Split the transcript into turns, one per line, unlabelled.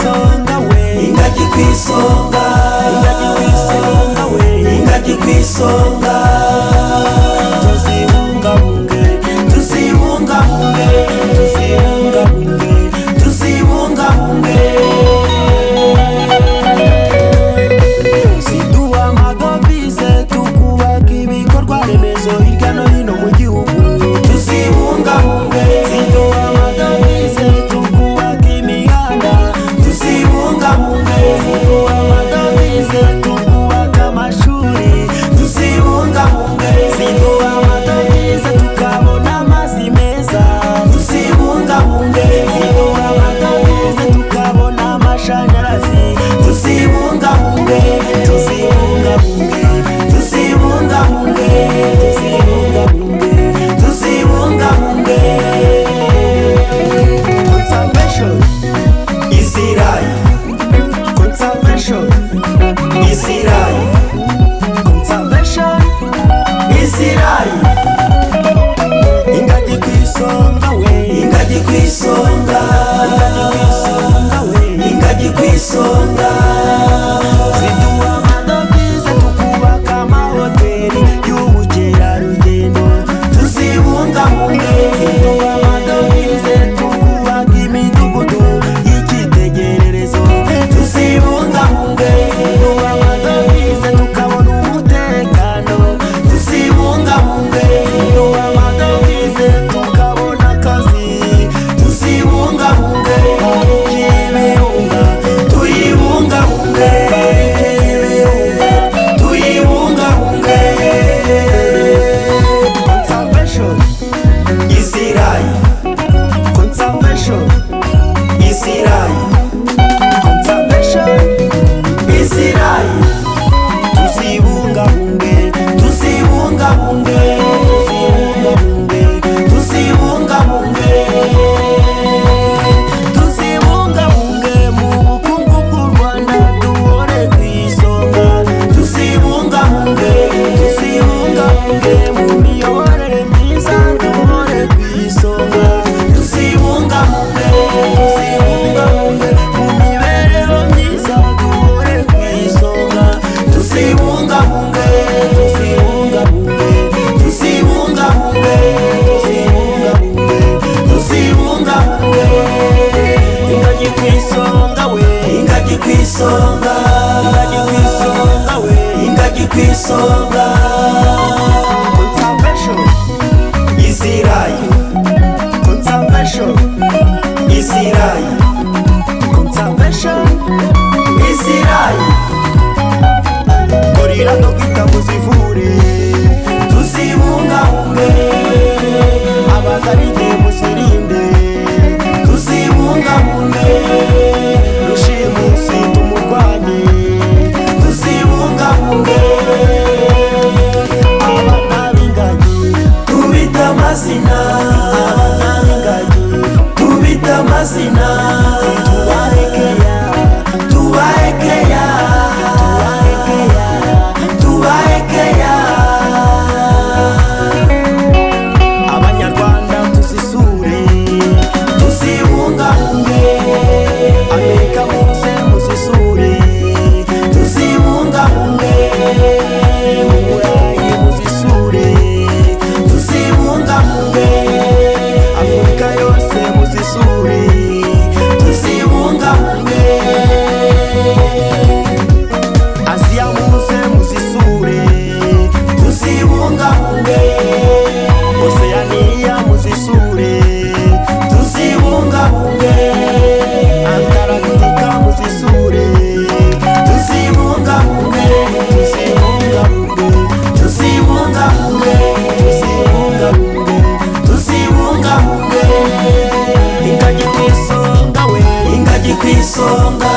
kwisonga we,
ingagi kwisonga,
ingagi kwisonga we,
ingagi kwisonga.
Tuzibungabunge,
Tuzibungabunge,
tuzibungabunge,
tuzibungabunge.
ziduha amadovize tukubaka ibikorwa remezo hirya no hino mu gihugu.
Tuzibungabunge,
ziduha amadovize tukubaka imihanda.
tuzibungabunge,
ziduha amadovize tukubaka amashuri.
tuzibungabunge,
ziduha amadovize tukabona amazi meza.
tuzibungabunge,
ziduha amadovize tukabona amashanyarazi.
tuzibungabunge,
tuzibungabunge,
tuzibungabunge,
tuzibungabunge.
tuzibungabunge.
Conservation
is life,
conservation
is life,
conservation
is life.
ingagi kwisonga we,
Ingagi kwisonga, ingagi kwisonga.
ziduha amadovize tukubaka amahoteli y'ubukerarugendo.
Tuzibungabunge,
ziduha amadovize tukubaka imidugudu y'icyitegererezo.
tuzibungabunge,
ziduha amadovize tukabona umutekano.
tuzibungabunge,
ziduha amadovize tukabona akazi.
tuzibungabunge.
Ibirunga
Tuyibungabunge, tuyibungabunge.
conservation
Is life,
conservation
is life,
conservation
is life.
tuzibungabunge,
Tuzibungabunge,
tuzibungabunge,
tuzibungabunge.
tuzibungabunge mu bukungu bw'u Rwanda duhore ku isonga.
Tuzibungabunge,
tuzibungabunge mu miyoborere myiza duhore ku isonga.
tuzibungabunge,
tuzibungabunge mu mibereho myiza duhore ku isonga.
tuzibungabunge,
tuzibungabunge,
tuzibungabunge,
tuzibungabunge.
tuzibungabunge.
ingagi kwisonga we,
Ingagi kwisonga,
ingagi kwisonga we.
ingagi kwisonga.
Conservation
Is life,
conservation
is life,
conservation
is life.
gorira dogita muzivure.
Tuzibungabunge,
abagaride muzirinde.
tuzibungabunge,
rushimusi tumurwanye.
tuzibungabunge.
abana b'ingagi,
Tubita amazina,
abana b'ingagi
tubita amazina.
tubahekeya,
Tubahekeya,
tubahekeya.
tubahekeya.
abanyarwanda tuzisure.
Tuzibungabunge,
amerika muze muzisure.
tuzibungabunge,
mu burayi muzisure.
tuzibungabunge,
afurika yose muzisure.
tuzibungabunge.
aziya muze muzisure.
Tuzibungabunge,
oseaniya muzisure.
tuzibungabunge,
antaractica muzisure.
tuzibungabunge,
tuzibungabunge,
tuzibungabunge,
tuzibungabunge.
tuzibungabunge.
ingagi kwisonga we,
Ingagi kwisonga,